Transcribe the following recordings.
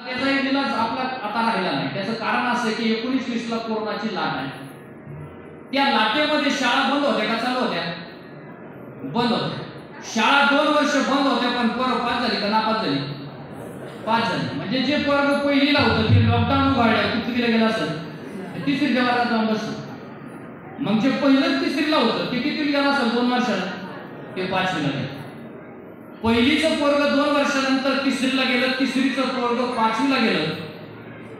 त्याचा एक इलाज आपला आता राहिला नाही. त्याचं कारण असं की 19-20 ला कोरोनाची लाट आहे. त्या लाटेमध्ये शाळा बंद होत्या का चालू होत्या? बंद होत्या. शाळा 2 वर्ष बंद होत्या, पण पोरं पास झाली का नापास झाली? पास झाली. म्हणजे जे पोरं पहिलीला होतं ते लॉकडाऊन उघडलं, कितवीला गेला असेल? तिसरीच्या वर्गात जाऊन बसलं. मग जे पहिलं तिसरीला होतं ते कितीला गेला असेल? 2 वर्षाला. ते 5वीला गेलं. पहिलीचं पोरग 2 वर्षानंतर तिसरीला गेलं, तिसरीचं पोरग 5वीला गेलं,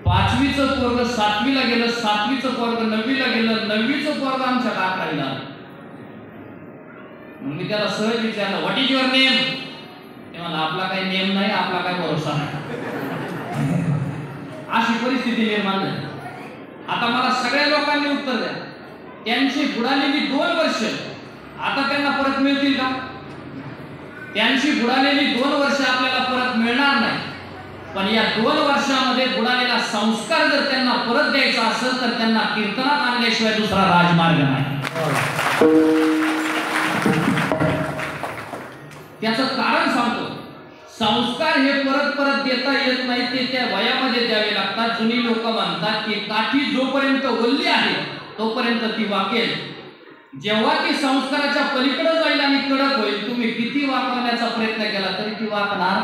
5वीचं पोरग 7वीला गेलं, 7वीचं पोरग 9वीला गेलं, 9वीचं पोरग आमच्या 11वीला आलं. मग मी त्याला सहज विचारलं, व्हॉट इज युअर नेम? ते म्हणला, आपला काही नेम नाही, आपला काही भरोसा नाही. अशी परिस्थिती निर्माण झाली. आता मला सगळ्या लोकांनी उत्तर द्या, त्यांची बुडालेली 2 वर्ष आता त्यांना परत मिळतील का? त्यांची बुडालेली 2 वर्ष आपल्याला परत मिळणार नाही. पण या 2 वर्षामध्ये बुडालेला संस्कार जर त्यांना परत द्यायचा असेल तर त्यांना कीर्तनात आणल्याशिवाय दुसरा राजमार्ग नाही. त्याचं कारण सांगतो. संस्कार हे परत परत देता येत नाही, ते त्या वयामध्ये द्यावे लागतात. जुनी लोक म्हणतात की काठी जोपर्यंत ओल्ली आहे तोपर्यंत ती वाकेल. जेव्हा ती संस्काराच्या पलीकडे जाईल आणि कडक होईल, तुम्ही किती वापरण्याचा प्रयत्न केला तरी ती वाकणार.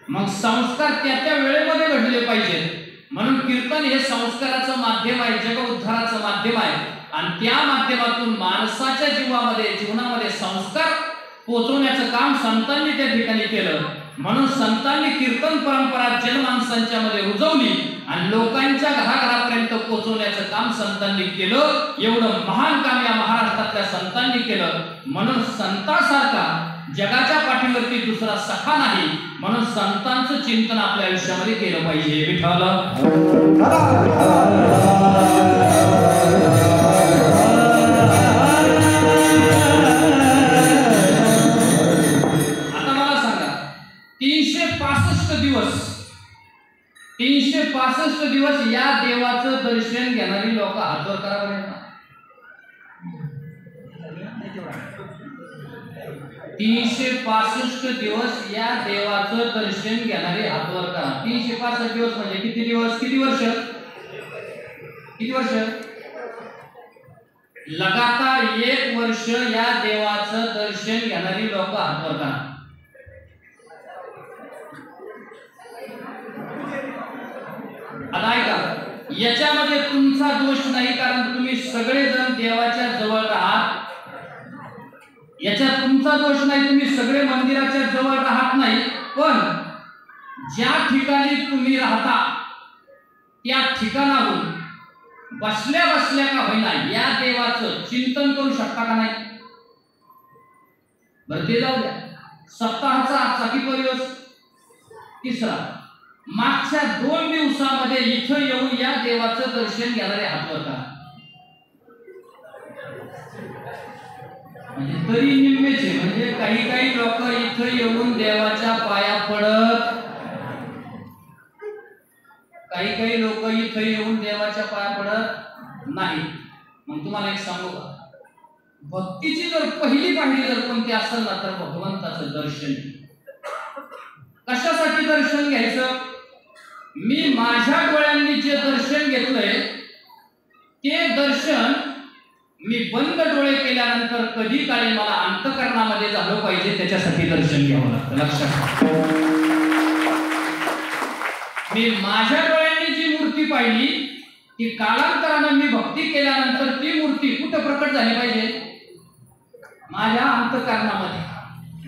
मग संस्कार त्या वेळेमध्ये घडले पाहिजेत. म्हणून कीर्तन हे संस्काराचं माध्यम आहे, जगउद्धाराचं माध्यम आहे. आणि त्या माध्यमातून माणसाच्या जीवनामध्ये संस्कार पोचवण्याचं काम संतांनी त्या ठिकाणी केलं. म्हणून संतांनी कीर्तन परंपरा जनमानसांच्या मध्ये रुजवली आणि लोकांच्या घराघरापर्यंत पोहोचवण्याचं काम संतांनी केलं. एवढं महान काम या महाराष्ट्रातल्या संतांनी केलं. म्हणून संतांसारखा जगाच्या पाठीवरती दुसरा सखा नाही. म्हणून संतांचं चिंतन आपल्या आयुष्यामध्ये केलं पाहिजे. विठ्ठल दिवस 365 दिवस या देवाचं दर्शन घेणारी लोक हातवर करा बरं. 365 दिवस या देवाचं दर्शन घेणारे हातवर करा. 365 दिवस म्हणजे किती दिवस? किती वर्ष? किती वर्ष? लगातार 1 वर्ष या देवाचं दर्शन घेणारी लोक हातवर करा. आता ऐका, याच्यामध्ये तुमचा दोष नाही, कारण तुम्ही सगळेजण देवाच्या जवळ राहत. याच्यात तुमचा दोष नाही, तुम्ही सगळे मंदिराच्या जवळ राहत नाही. पण ज्या ठिकाणी तुम्ही राहता त्या ठिकाणाहून बसल्या बसल्या का होईना या देवाचं चिंतन करू शकता का नाही? बरं ते जाऊ द्या. सप्ताहाचा आजचा किती दिवस? 3रा. मागच्या 2 दिवसामध्ये इथं येऊन या देवाचं दर्शन घेणारे हातवर करा. म्हणजे तरी निम्मेचे, म्हणजे काही लोक इथं येऊन देवाच्या पाया पडत, काही लोक इथं येऊन देवाच्या पाया पडत नाही. मग तुम्हाला एक सांगू का, भक्तीची जर पहिली पायरी जर कोणती असेल ना तर भगवंताचं दर्शन. कशासाठी दर्शन घ्यायचं? मी माझ्या डोळ्यांनी जे दर्शन घेतलंय ते दर्शन मी बंद डोळे केल्यानंतर कधी काळी मला अंतःकरणामध्ये झालं पाहिजे, त्याच्यासाठी दर्शन घ्यावं लागतं. लक्षात. मी माझ्या डोळ्यांनी जी मूर्ती पाहिली ती कालांतरानं मी भक्ती केल्यानंतर ती मूर्ती कुठं प्रकट झाली पाहिजे? माझ्या अंतःकरणामध्ये.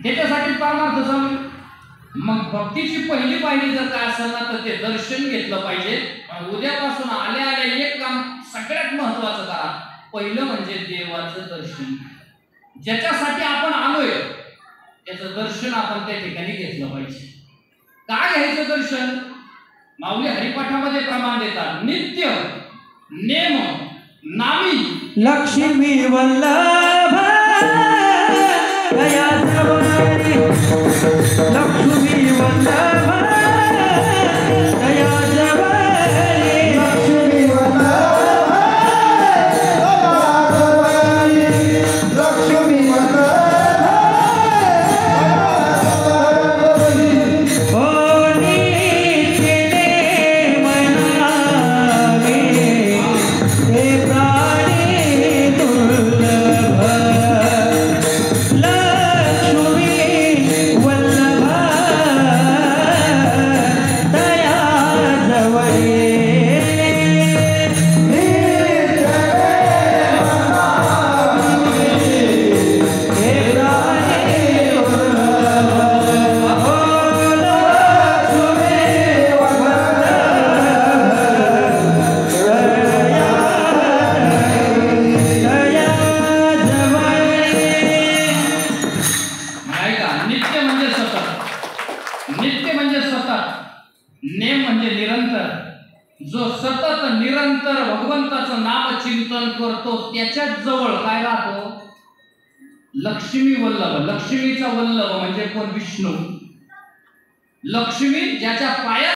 त्याच्यासाठी परमार्थ चालू. मग भक्तीची पहिली पायरी जर काय असेल ना तर ते दर्शन घेतलं पाहिजे. उद्यापासून आले एक काम सगळ्यात महत्वाचं करा. पहिलं म्हणजे देवाचं दर्शन. ज्याच्यासाठी आपण आलोय त्याचं दर्शन आपण त्या ठिकाणी घेतलं पाहिजे. काय घ्यायचं दर्शन? माऊली हरिपाठामध्ये प्रमाण देतात, नित्य नेम नामी लक्ष्मी वल्लभ दया जवानी, लक्ष्मी वल्लभ दया जवानी, लक्ष्मी वल्लभ दया जवानी, लक्ष्मी वल्लभ दया जवानी. नेम म्हणजे निरंतर. जो सतत निरंतर भगवंताचं नाम चिंतन करतो त्याच्याच जवळ काय राहतो? लक्ष्मी वल्लभ. लक्ष्मीचा वल्लभ म्हणजे कोण? विष्णू. लक्ष्मी ज्याच्या पायात